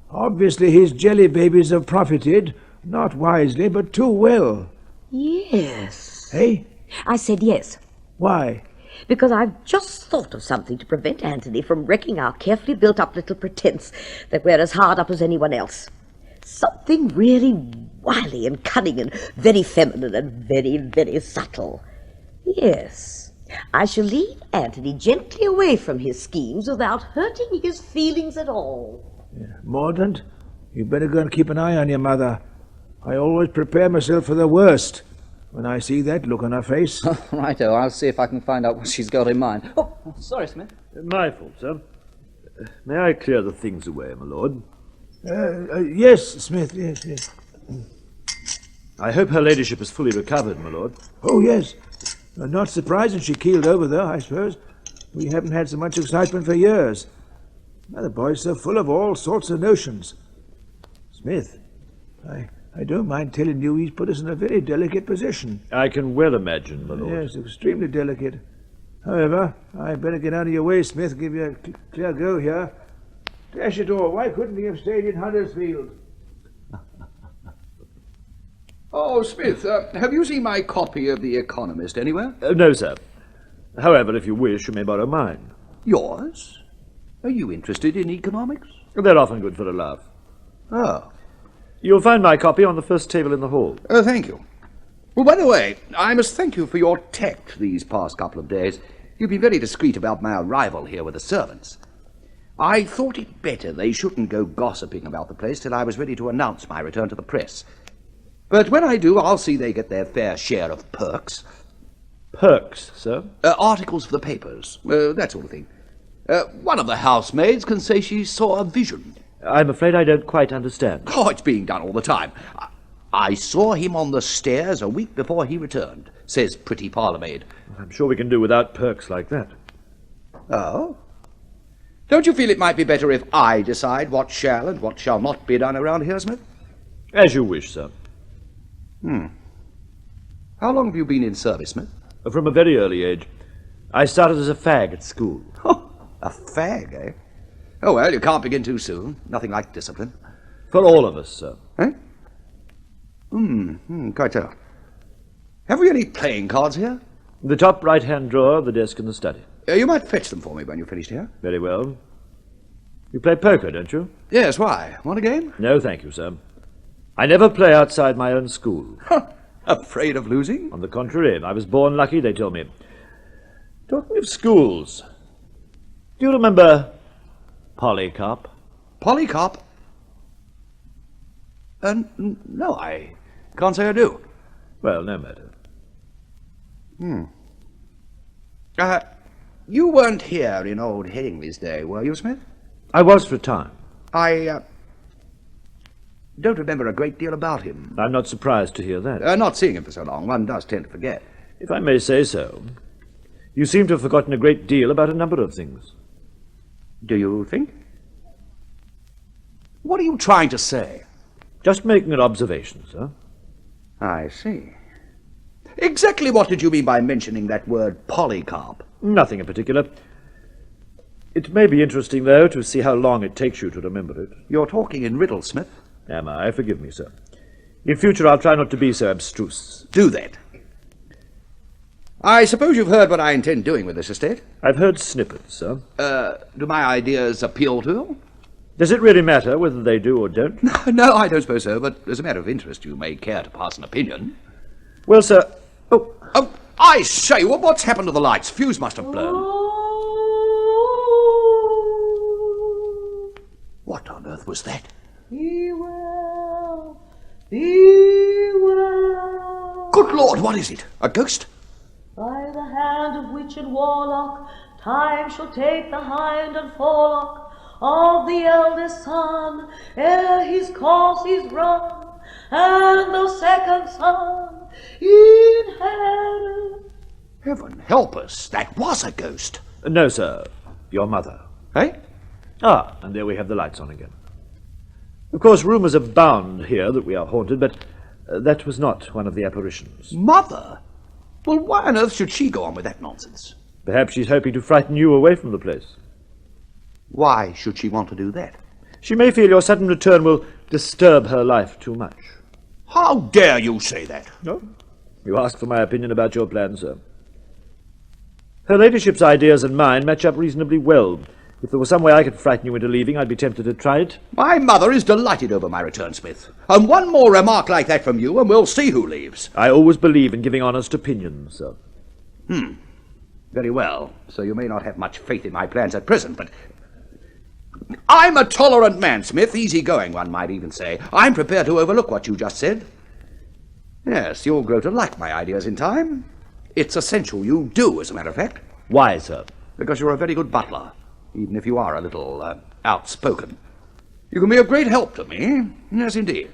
Obviously his jelly babies have profited, not wisely, but too well. Yes. Hey? I said yes, Why? because I've just thought of something to prevent Anthony from wrecking our carefully built-up little pretense that we're as hard up as anyone else. Something really wily and cunning and very feminine and very, very subtle. Yes, I shall lead Anthony gently away from his schemes without hurting his feelings at all. Mordaunt, you'd better go and keep an eye on your mother. I always prepare myself for the worst when I see that look on her face. Righto, I'll see if I can find out what she's got in mind. Oh, sorry, Smith. My fault, sir. May I clear the things away, my lord? Yes, Smith, yes. I hope her ladyship is fully recovered, my lord. Oh, yes. Not surprising she keeled over, though, I suppose. We haven't had so much excitement for years. Now the boy's so full of all sorts of notions. Smith, I don't mind telling you he's put us in a very delicate position. I can well imagine, my lord. Yes, extremely delicate. However, I'd better get out of your way, Smith, give you a clear go here. Dash it all, why couldn't he have stayed in Huddersfield? Oh, Smith, have you seen my copy of The Economist anywhere? No, sir. However, if you wish, you may borrow mine. Yours? Are you interested in economics? They're often good for a laugh. Oh. You'll find my copy on the first table in the hall. Thank you. Well, by the way, I must thank you for your tact these past couple of days. You've been very discreet about my arrival here with the servants. I thought it better they shouldn't go gossiping about the place till I was ready to announce my return to the press. But when I do, I'll see they get their fair share of perks. Perks, sir? Articles for the papers, that sort of thing. One of the housemaids can say she saw a vision. I'm afraid I don't quite understand. Oh, it's being done all the time. I saw him on the stairs a week before he returned, says pretty parlourmaid. I'm sure we can do without perks like that. Oh? Don't you feel it might be better if I decide what shall and what shall not be done around here, Smith? As you wish, sir. How long have you been in service, Smith? From a very early age. I started as a fag at school. Oh, a fag, eh? Oh, well, you can't begin too soon. Nothing like discipline. For all of us, sir. Eh? Quite so. Have we any playing cards here? The top right-hand drawer of the desk in the study. You might fetch them for me when you've finished here. Very well. You play poker, don't you? Yes, why? Want a game? No, thank you, sir. I never play outside my own school. Afraid of losing? On the contrary, I was born lucky, they told me. Talking of schools, do you remember Polycarp? Polycarp? No, I can't say I do. Well, no matter. You weren't here in old Headingley's day, were you, Smith? I was for a time. I don't remember a great deal about him. I'm not surprised to hear that. Not seeing him for so long, one does tend to forget. If I may say so, you seem to have forgotten a great deal about a number of things. Do you think? What are you trying to say? Just making an observation, sir. I see. Exactly what did you mean by mentioning that word Polycarp? Nothing in particular. It may be interesting, though, to see how long it takes you to remember it. You're talking in riddles, Smith. Am I? Forgive me, sir. In future, I'll try not to be so abstruse. Do that. I suppose you've heard what I intend doing with this estate? I've heard snippets, sir. Do my ideas appeal to you? Does it really matter whether they do or don't? No, I don't suppose so, but as a matter of interest, you may care to pass an opinion. Well, sir... Oh, I say, what's happened to the lights? Fuse must have blown. What on earth was that? Be well, be well. Good Lord, what is it? A ghost? By the hand of witch and warlock, time shall take the hind and forelock of the eldest son, ere his course is run, and the second son inherit. Heaven help us, that was a ghost. No, sir. Your mother. Eh? Ah, and there we have the lights on again. Of course, rumours abound here that we are haunted, but that was not one of the apparitions. Mother? Well, why on earth should she go on with that nonsense? Perhaps she's hoping to frighten you away from the place. Why should she want to do that? She may feel your sudden return will disturb her life too much. How dare you say that? No? You ask for my opinion about your plans, sir. Her ladyship's ideas and mine match up reasonably well. If there was some way I could frighten you into leaving, I'd be tempted to try it. My mother is delighted over my return, Smith. And one more remark like that from you, and we'll see who leaves. I always believe in giving honest opinions, sir. Very well. So you may not have much faith in my plans at present, but I'm a tolerant man, Smith. Easygoing, one might even say. I'm prepared to overlook what you just said. Yes, you'll grow to like my ideas in time. It's essential you do, as a matter of fact. Why, sir? Because you're a very good butler, even if you are a little outspoken. You can be of great help to me. Yes, indeed.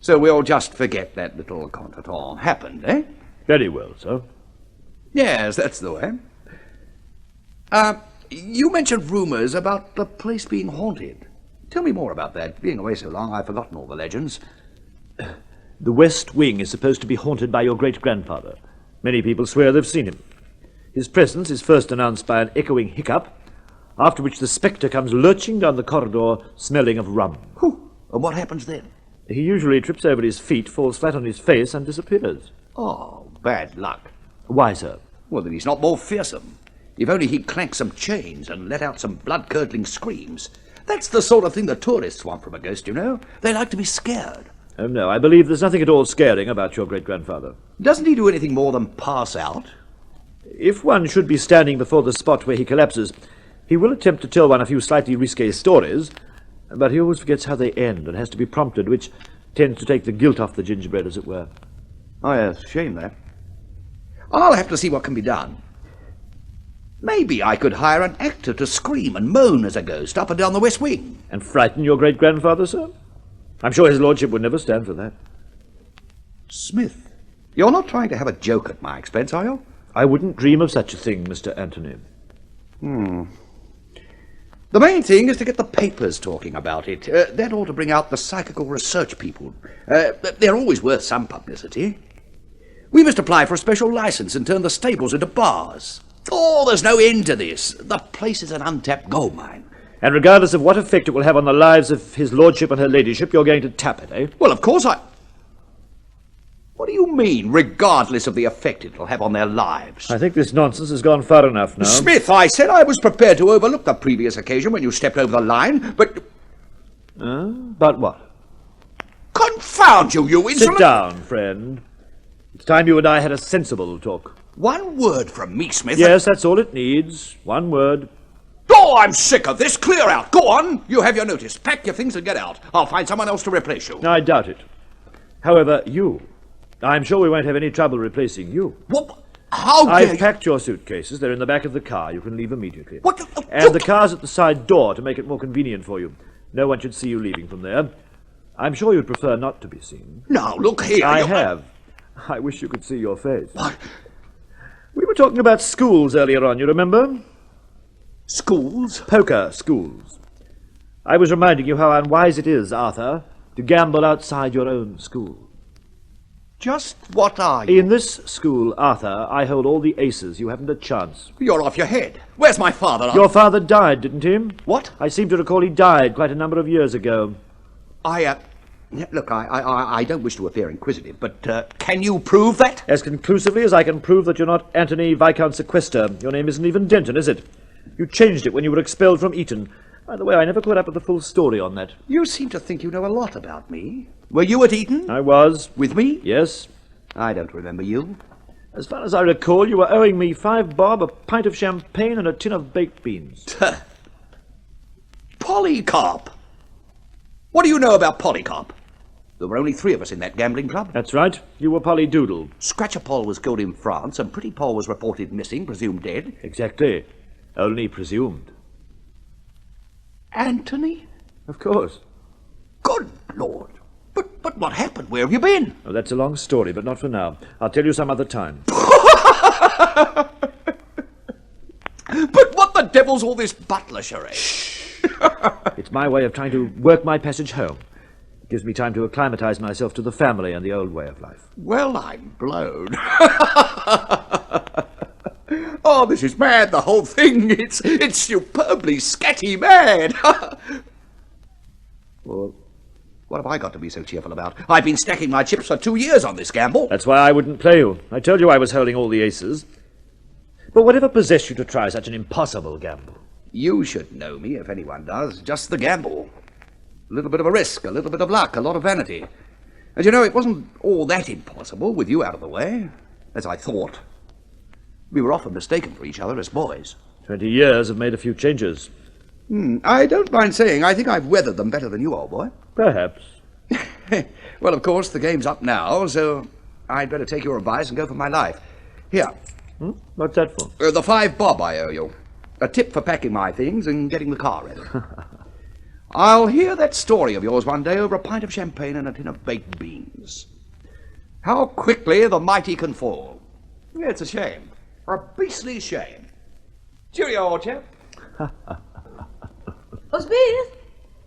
So we'll just forget that little contretemps happened, eh? Very well, sir. Yes, that's the way. You mentioned rumours about the place being haunted. Tell me more about that. Being away so long, I've forgotten all the legends. The West Wing is supposed to be haunted by your great-grandfather. Many people swear they've seen him. His presence is first announced by an echoing hiccup, after which the spectre comes lurching down the corridor, smelling of rum. Whew. And what happens then? He usually trips over his feet, falls flat on his face, and disappears. Oh, bad luck. Why, sir? Well, then he's not more fearsome. If only he'd clank some chains and let out some blood-curdling screams. That's the sort of thing the tourists want from a ghost, you know. They like to be scared. Oh, no, I believe there's nothing at all scaring about your great-grandfather. Doesn't he do anything more than pass out? If one should be standing before the spot where he collapses, he will attempt to tell one a few slightly risque stories, but he always forgets how they end and has to be prompted, which tends to take the gilt off the gingerbread, as it were. Oh, yes, shame that. I'll have to see what can be done. Maybe I could hire an actor to scream and moan as a ghost up and down the West Wing. And frighten your great-grandfather, sir? I'm sure his lordship would never stand for that. Smith, you're not trying to have a joke at my expense, are you? I wouldn't dream of such a thing, Mr. Anthony. The main thing is to get the papers talking about it. That ought to bring out the psychical research people. They're always worth some publicity. We must apply for a special license and turn the stables into bars. Oh, there's no end to this. The place is an untapped gold mine. And regardless of what effect it will have on the lives of his lordship and her ladyship, you're going to tap it, eh? Well, of course What do you mean, regardless of the effect it'll have on their lives? I think this nonsense has gone far enough now. Smith, I said I was prepared to overlook the previous occasion when you stepped over the line, but... But what? Confound you, you insolent... Sit down, friend. It's time you and I had a sensible talk. One word from me, Smith. Yes, that's all it needs. One word. Oh, I'm sick of this. Clear out. Go on. You have your notice. Pack your things and get out. I'll find someone else to replace you. I doubt it. However, you. I'm sure we won't have any trouble replacing you. What? How dare I've packed your suitcases. They're in the back of the car. You can leave immediately. What? And the car's at the side door to make it more convenient for you. No one should see you leaving from there. I'm sure you'd prefer not to be seen. Now, look here. I have. I wish you could see your face. What? We were talking about schools earlier on, you remember? Schools? Poker schools. I was reminding you how unwise it is, Arthur, to gamble outside your own school. Just what are you? In this school, Arthur, I hold all the aces. You haven't a chance. You're off your head. Where's my father? Your father died, didn't he? What? I seem to recall he died quite a number of years ago. Look, I don't wish to appear inquisitive, but can you prove that? As conclusively as I can prove that you're not Anthony Viscount Sequester. Your name isn't even Denton, is it? You changed it when you were expelled from Eton. By the way, I never caught up with the full story on that. You seem to think you know a lot about me. Were you at Eton? I was. With me? Yes. I don't remember you. As far as I recall, you were owing me 5 bob, a pint of champagne, and a tin of baked beans. Polycarp! What do you know about Polycarp? There were only 3 of us in that gambling club. That's right. You were Polly Doodle. Scratcher Paul was killed in France, and Pretty Paul was reported missing, presumed dead. Exactly. Only presumed. Anthony? Of course. Good Lord. But what happened? Where have you been? Oh, that's a long story, but not for now. I'll tell you some other time. But what the devil's all this butler charade? It's my way of trying to work my passage home. It gives me time to acclimatise myself to the family and the old way of life. Well, I'm blown. Oh, this is mad, the whole thing. It's superbly scatty mad. Well, what have I got to be so cheerful about? I've been stacking my chips for 2 years on this gamble. That's why I wouldn't play you. I told you I was holding all the aces. But whatever possessed you to try such an impossible gamble? You should know me, if anyone does. Just the gamble. A little bit of a risk, a little bit of luck, a lot of vanity. And you know, it wasn't all that impossible with you out of the way, as I thought. We were often mistaken for each other as boys. 20 years have made a few changes. I don't mind saying I think I've weathered them better than you, old boy. Perhaps. Well, of course, the game's up now, so I'd better take your advice and go for my life. Here. What's that for? The 5 bob I owe you. A tip for packing my things and getting the car ready. I'll hear that story of yours one day over a pint of champagne and a tin of baked beans. How quickly the mighty can fall. It's a shame. A beastly shame. Cheerio, old chap. Oh, Smith!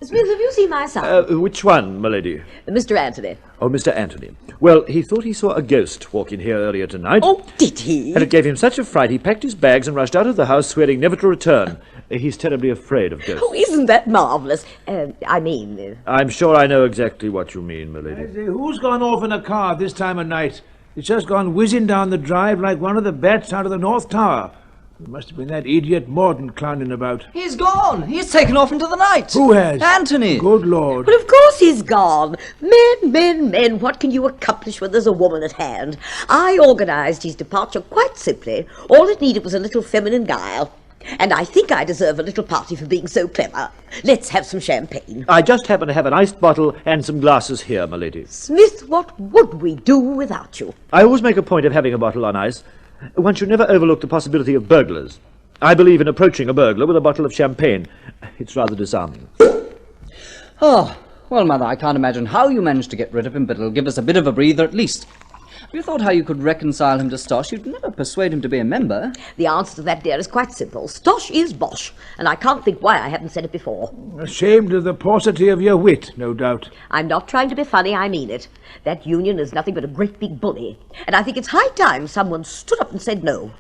Smith, have you seen my son? Which one, my lady? Mr. Anthony. Oh, Mr. Anthony. Well, he thought he saw a ghost walk in here earlier tonight. Oh, did he? And it gave him such a fright he packed his bags and rushed out of the house, swearing never to return. He's terribly afraid of ghosts. Oh, isn't that marvellous? I'm sure I know exactly what you mean, my lady. I say, who's gone off in a car this time of night? It's just gone whizzing down the drive like one of the bats out of the North Tower. It must have been that idiot Morden clowning about. He's gone. He's taken off into the night. Who has? Anthony. Good Lord. Well, of course he's gone. Men, what can you accomplish when there's a woman at hand? I organised his departure quite simply. All it needed was a little feminine guile. And I think I deserve a little party for being so clever. Let's have some champagne. I just happen to have an iced bottle and some glasses here, my lady. Smith, what would we do without you? I always make a point of having a bottle on ice. One should never overlook the possibility of burglars. I believe in approaching a burglar with a bottle of champagne. It's rather disarming. Oh, well, Mother, I can't imagine how you managed to get rid of him, but it'll give us a bit of a breather at least. Have you thought how you could reconcile him to Stosh? You'd never persuade him to be a member. The answer to that, dear, is quite simple. Stosh is bosh, and I can't think why I haven't said it before. Ashamed of the paucity of your wit, no doubt. I'm not trying to be funny, I mean it. That union is nothing but a great big bully, and I think it's high time someone stood up and said no.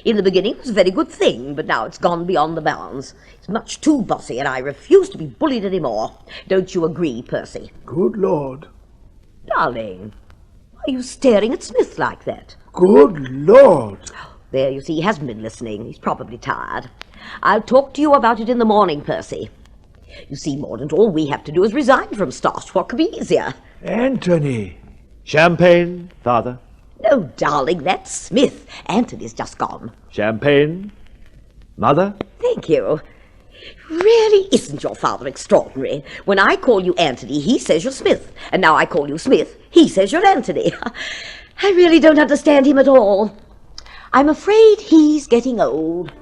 In the beginning it was a very good thing, but now it's gone beyond the bounds. It's much too bossy, and I refuse to be bullied any more. Don't you agree, Percy? Good Lord. Darling, why are you staring at Smith like that? Good Lord. There, you see, he hasn't been listening. He's probably tired. I'll talk to you about it in the morning, Percy. You see, Mordaunt, all we have to do is resign from Stosh. What could be easier? Anthony. Champagne, father? No, darling, that's Smith. Anthony's just gone. Champagne, mother? Thank you. Really isn't your father extraordinary? When I call you Anthony, he says you're Smith. And now I call you Smith, he says you're Anthony. I really don't understand him at all. I'm afraid he's getting old.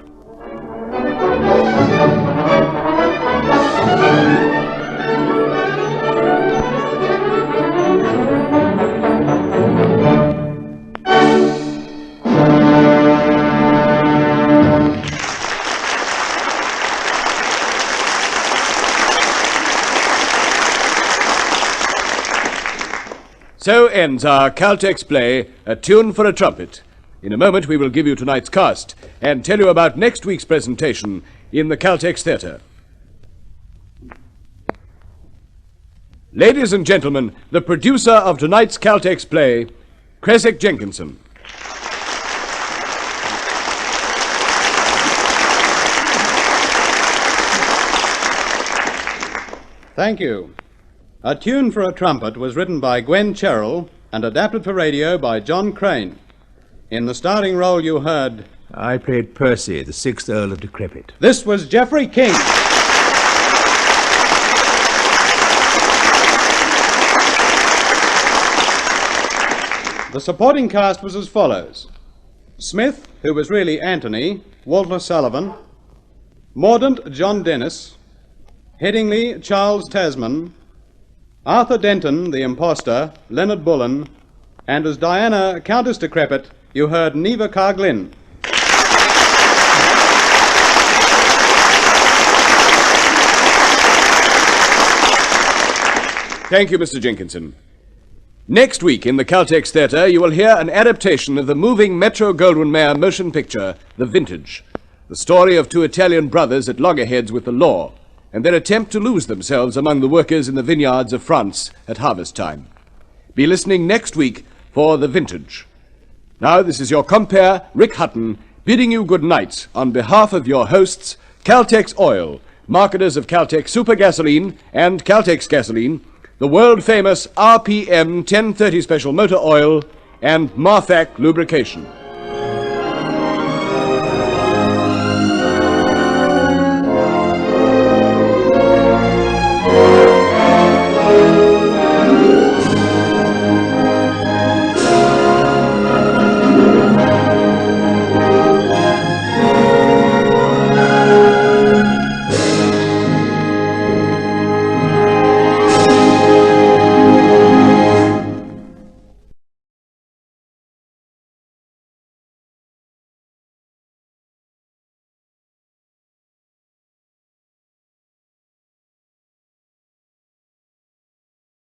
So ends our Caltex play, A Tune for a Trumpet. In a moment we will give you tonight's cast and tell you about next week's presentation in the Caltex Theatre. Ladies and gentlemen, the producer of tonight's Caltex play, Creswick Jenkinson. Thank you. A Tune for a Trumpet was written by Gwen Carroll and adapted for radio by John Crane. In the starring role you heard... I played Percy, the 6th Earl of Decrepit. This was Geoffrey King. The supporting cast was as follows. Smith, who was really Anthony, Walter Sullivan. Mordaunt, John Dennis. Headingley, Charles Tasman. Arthur Denton, the impostor, Leonard Bullen, and as Diana, Countess Decrepit, you heard Neva Carr-Glynn. Thank you, Mr. Jenkinson. Next week in the Caltex Theatre, you will hear an adaptation of the moving Metro-Goldwyn-Mayer motion picture, The Vintage, the story of two Italian brothers at loggerheads with the law, and their attempt to lose themselves among the workers in the vineyards of France at harvest time. Be listening next week for The Vintage. Now, this is your compere, Ric Hutton, bidding you good night on behalf of your hosts, Caltex Oil, marketers of Caltex Super Gasoline and Caltex Gasoline, the world-famous RPM 1030 Special Motor Oil, and Marthac Lubrication.